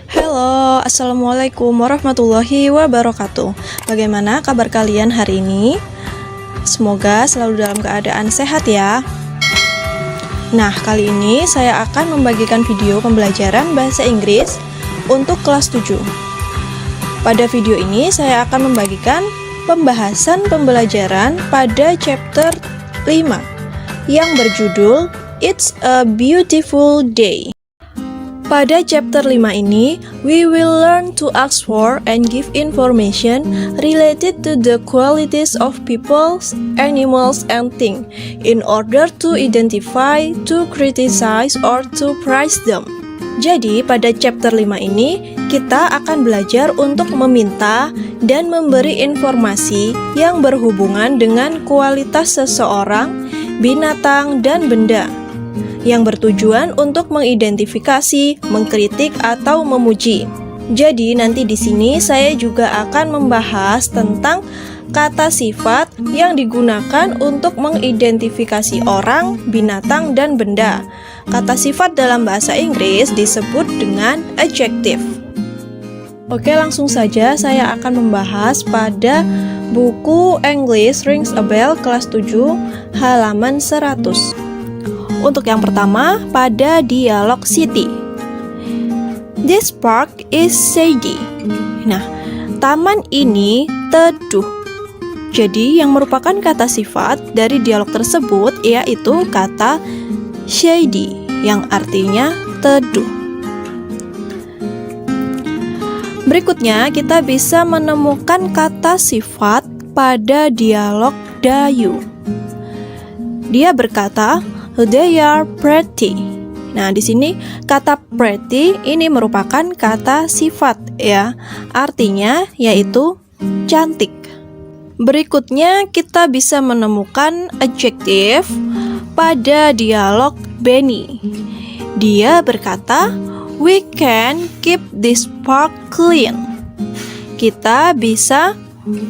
Halo, Assalamualaikum warahmatullahi wabarakatuh. Bagaimana kabar kalian hari ini? Semoga selalu dalam keadaan sehat ya. Nah, kali ini saya akan membagikan video pembelajaran bahasa Inggris untuk kelas 7. Pada video ini saya akan membagikan pembahasan pembelajaran pada chapter 5 yang berjudul It's a Beautiful Day. Pada chapter 5 ini, we will learn to ask for and give information related to the qualities of people, animals, and things in order to identify, to criticize, or to praise them. Jadi, pada chapter 5 ini, kita akan belajar untuk meminta dan memberi informasi yang berhubungan dengan kualitas seseorang, binatang, dan benda, yang bertujuan untuk mengidentifikasi, mengkritik, atau memuji. Jadi nanti di sini saya juga akan membahas tentang kata sifat yang digunakan untuk mengidentifikasi orang, binatang, dan benda. Kata sifat dalam bahasa Inggris disebut dengan adjective. Oke, langsung saja saya akan membahas pada buku English Rings a Bell kelas 7 halaman 100. Untuk yang pertama, pada dialog Siti. This park is shady. Nah, taman ini teduh. Jadi, yang merupakan kata sifat dari dialog tersebut yaitu kata shady, yang artinya teduh. Berikutnya, kita bisa menemukan kata sifat pada dialog Dayu. Dia berkata, they are pretty. Nah, di sini kata pretty ini merupakan kata sifat ya. Artinya yaitu cantik. Berikutnya kita bisa menemukan adjective pada dialog Benny. Dia berkata, we can keep this park clean. Kita bisa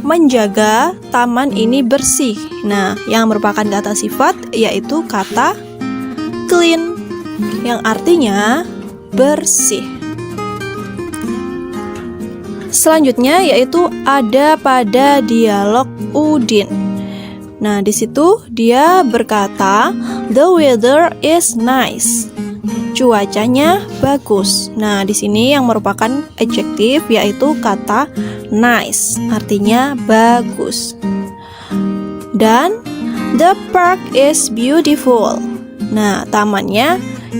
menjaga taman ini bersih. Nah, yang merupakan kata sifat yaitu kata clean, yang artinya bersih. Selanjutnya yaitu ada pada dialog Udin. Nah, di situ dia berkata, the weather is nice. Cuacanya bagus. Nah, di sini yang merupakan adjektif yaitu kata nice, artinya bagus. Dan the park is beautiful. Nah, tamannya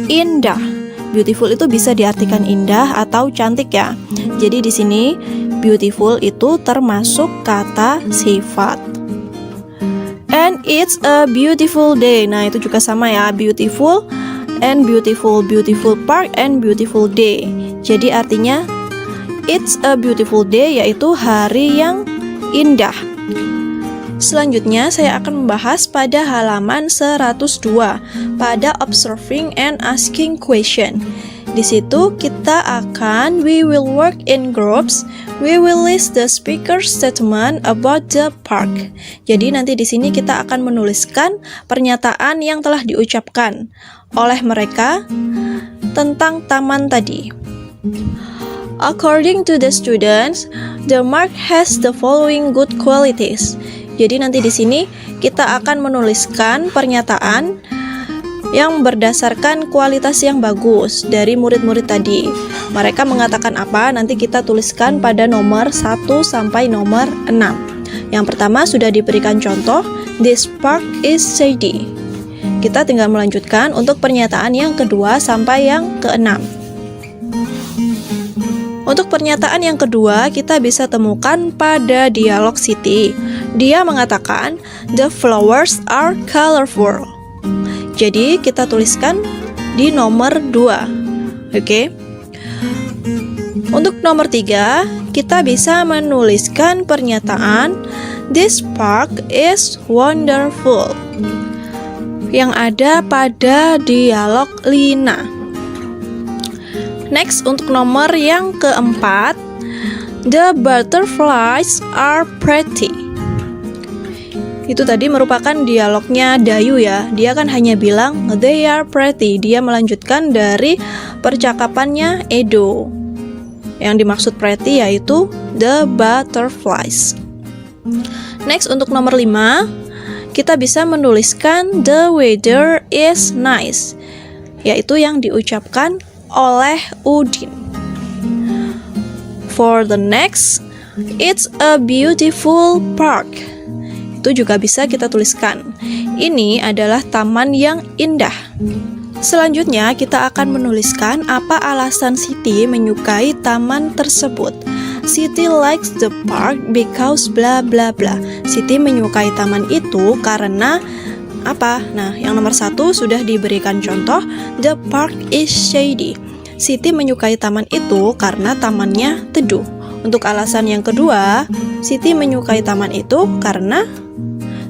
indah. Beautiful itu bisa diartikan indah atau cantik ya. Jadi di sini beautiful itu termasuk kata sifat. And it's a beautiful day. Nah, itu juga sama ya, beautiful and beautiful, beautiful park and beautiful day. Jadi artinya it's a beautiful day yaitu hari yang indah. Selanjutnya saya akan membahas pada halaman 102 pada observing and asking question. Di situ kita akan we will work in groups. We will list the speaker's statement about the park. Jadi nanti di sini kita akan menuliskan pernyataan yang telah diucapkan oleh mereka tentang taman tadi. According to the students, the park has the following good qualities. Jadi nanti di sini kita akan menuliskan pernyataan yang berdasarkan kualitas yang bagus dari murid-murid tadi. Mereka mengatakan apa? Nanti kita tuliskan pada nomor 1 sampai nomor 6. Yang pertama sudah diberikan contoh, this park is shady. Kita tinggal melanjutkan untuk pernyataan yang kedua sampai yang ke-6. Untuk pernyataan yang kedua kita bisa temukan pada dialog Siti. Dia mengatakan, the flowers are colorful. Jadi kita tuliskan di nomor 2. Oke. Untuk nomor 3, kita bisa menuliskan pernyataan this park is wonderful yang ada pada dialog Lina. Next, untuk nomor yang keempat, the butterflies are pretty. Itu tadi merupakan dialognya Dayu ya. Dia kan hanya bilang they are pretty. Dia melanjutkan dari percakapannya Edo. Yang dimaksud pretty yaitu the butterflies. Next, untuk nomor 5, kita bisa menuliskan the weather is nice, yaitu yang diucapkan oleh Udin. For the next, it's a beautiful park. Itu juga bisa kita tuliskan. Ini adalah taman yang indah. Selanjutnya kita akan menuliskan apa alasan Siti menyukai taman tersebut. Siti likes the park because bla bla bla. Siti menyukai taman itu karena apa? Nah, yang nomor 1 sudah diberikan contoh. The park is shady. Siti menyukai taman itu karena tamannya teduh. Untuk alasan yang kedua, Siti menyukai taman itu karena,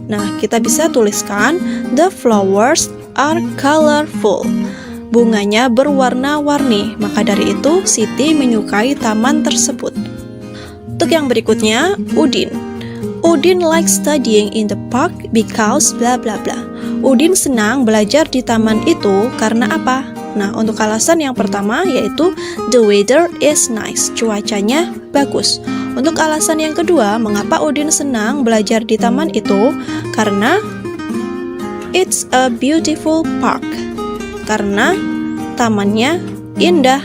nah, kita bisa tuliskan the flowers are colorful. Bunganya berwarna-warni, maka dari itu Siti menyukai taman tersebut. Untuk yang berikutnya, Udin. Udin likes studying in the park because bla bla bla. Udin senang belajar di taman itu karena apa? Nah, untuk alasan yang pertama yaitu the weather is nice, cuacanya bagus. Untuk alasan yang kedua, mengapa Udin senang belajar di taman itu? Karena it's a beautiful park. Karena tamannya indah.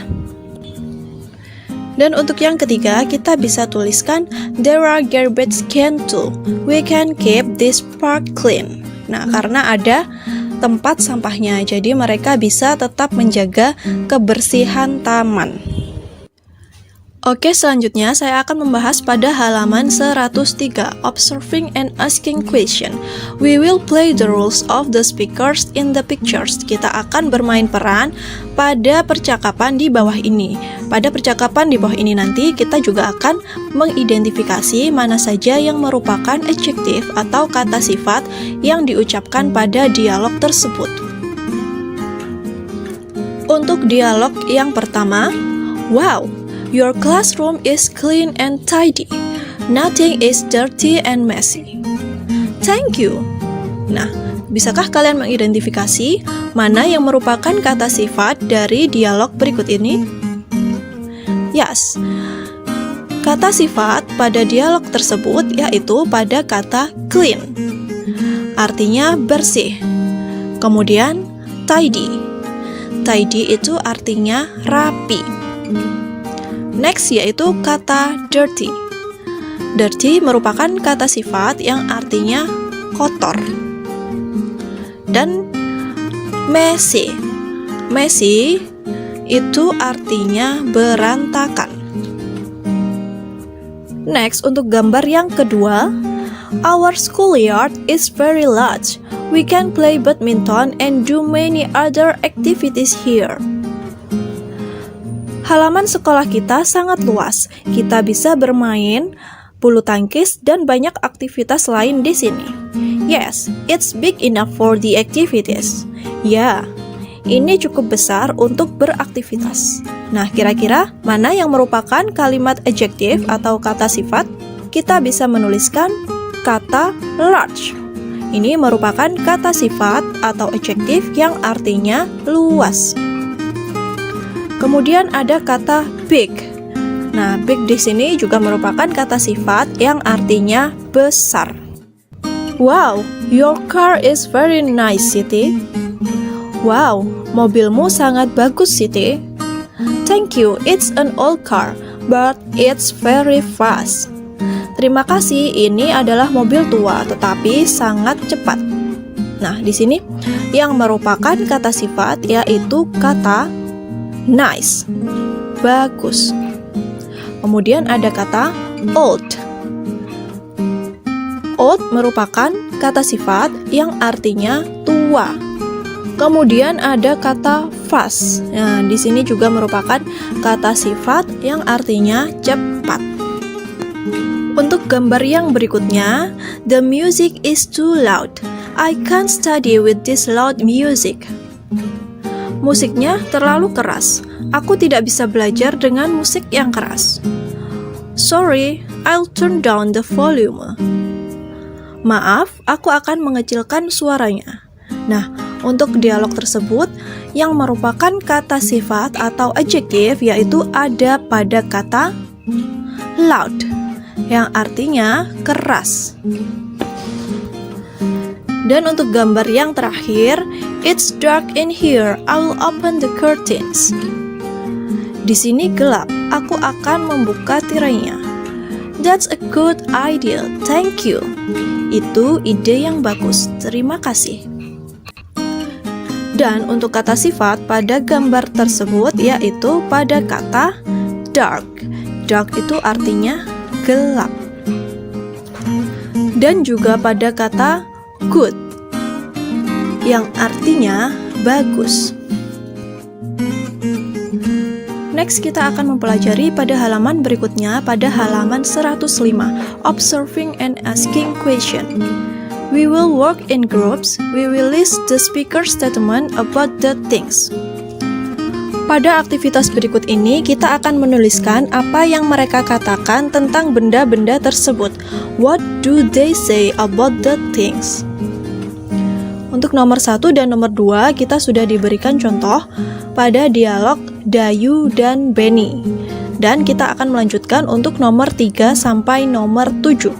Dan untuk yang ketiga, kita bisa tuliskan there are garbage can too. We can keep this park clean. Nah, karena ada tempat sampahnya, jadi mereka bisa tetap menjaga kebersihan taman. Oke, selanjutnya saya akan membahas pada halaman 103, Observing and Asking Question. We will play the roles of the speakers in the pictures. Kita akan bermain peran pada percakapan di bawah ini. Pada percakapan di bawah ini nanti kita juga akan mengidentifikasi mana saja yang merupakan adjektif atau kata sifat yang diucapkan pada dialog tersebut. Untuk dialog yang pertama, wow, your classroom is clean and tidy. Nothing is dirty and messy. Thank you. Nah, bisakah kalian mengidentifikasi mana yang merupakan kata sifat dari dialog berikut ini? Yes. Kata sifat pada dialog tersebut yaitu pada kata clean. Artinya bersih. Kemudian tidy. Tidy itu artinya rapi. Next yaitu kata dirty. Dirty merupakan kata sifat yang artinya kotor. Dan messy. Messy itu artinya berantakan. Next, untuk gambar yang kedua, our schoolyard is very large. We can play badminton and do many other activities here. Halaman sekolah kita sangat luas. Kita bisa bermain bulu tangkis dan banyak aktivitas lain di sini. Yes, it's big enough for the activities. Ya, ini cukup besar untuk beraktivitas. Nah, kira-kira mana yang merupakan kalimat adjektif atau kata sifat? Kita bisa menuliskan kata large. Ini merupakan kata sifat atau adjektif yang artinya luas. Kemudian ada kata big. Nah, big di sini juga merupakan kata sifat yang artinya besar. Wow, your car is very nice, Siti. Wow, mobilmu sangat bagus, Siti. Thank you, it's an old car, but it's very fast. Terima kasih, ini adalah mobil tua, tetapi sangat cepat. Nah, di sini yang merupakan kata sifat yaitu kata nice, bagus. Kemudian ada kata old. Old merupakan kata sifat yang artinya tua. Kemudian ada kata fast. Nah, di sini juga merupakan kata sifat yang artinya cepat. Untuk gambar yang berikutnya, the music is too loud. I can't study with this loud music. Musiknya terlalu keras. Aku tidak bisa belajar dengan musik yang keras. Sorry, I'll turn down the volume. Maaf, aku akan mengecilkan suaranya. Nah, untuk dialog tersebut yang merupakan kata sifat atau adjektif yaitu ada pada kata loud yang artinya keras. Dan untuk gambar yang terakhir, it's dark in here, I'll open the curtains. Di sini gelap, aku akan membuka tirainya. That's a good idea, thank you. Itu ide yang bagus, terima kasih. Dan untuk kata sifat pada gambar tersebut yaitu pada kata dark. Dark itu artinya gelap. Dan juga pada kata good yang artinya bagus. Next, kita akan mempelajari pada halaman berikutnya, pada halaman 105, Observing and Asking Question. We will work in groups. We will list the speaker's statement about the things. Pada aktivitas berikut ini, kita akan menuliskan apa yang mereka katakan tentang benda-benda tersebut. What do they say about the things? Untuk nomor 1 dan nomor 2, kita sudah diberikan contoh pada dialog Dayu dan Benny. Dan kita akan melanjutkan untuk nomor 3 sampai nomor 7.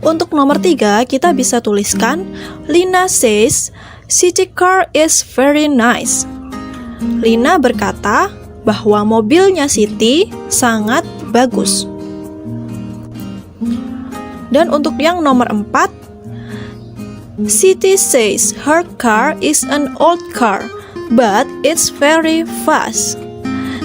Untuk nomor 3, kita bisa tuliskan Lina says, city car is very nice. Lina berkata bahwa mobilnya Siti sangat bagus. Dan untuk yang nomor 4, Siti says her car is an old car, but it's very fast.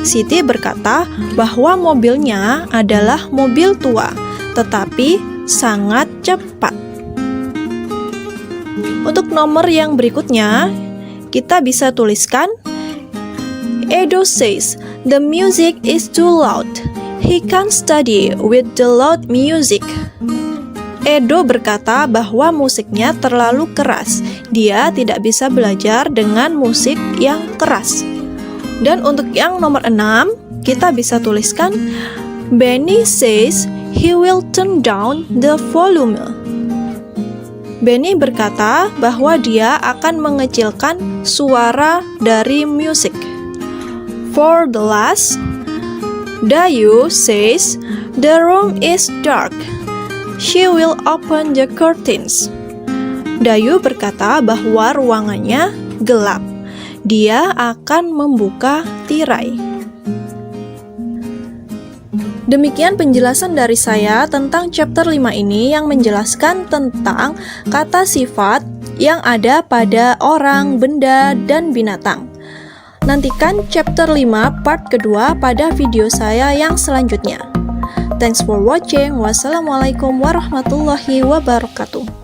Siti berkata bahwa mobilnya adalah mobil tua, tetapi sangat cepat. Untuk nomor yang berikutnya, kita bisa tuliskan Edo says the music is too loud. He can't study with the loud music. Edo berkata bahwa musiknya terlalu keras. Dia tidak bisa belajar dengan musik yang keras. Dan untuk yang nomor 6, kita bisa tuliskan Benny says he will turn down the volume. Benny berkata bahwa dia akan mengecilkan suara dari musik. For the last, Dayu says the room is dark. She will open the curtains. Dayu berkata bahwa ruangannya gelap. Dia akan membuka tirai. Demikian penjelasan dari saya tentang chapter 5 ini yang menjelaskan tentang kata sifat yang ada pada orang, benda, dan binatang. Nantikan chapter 5 part kedua pada video saya yang selanjutnya. Thanks for watching. Wassalamualaikum warahmatullahi wabarakatuh.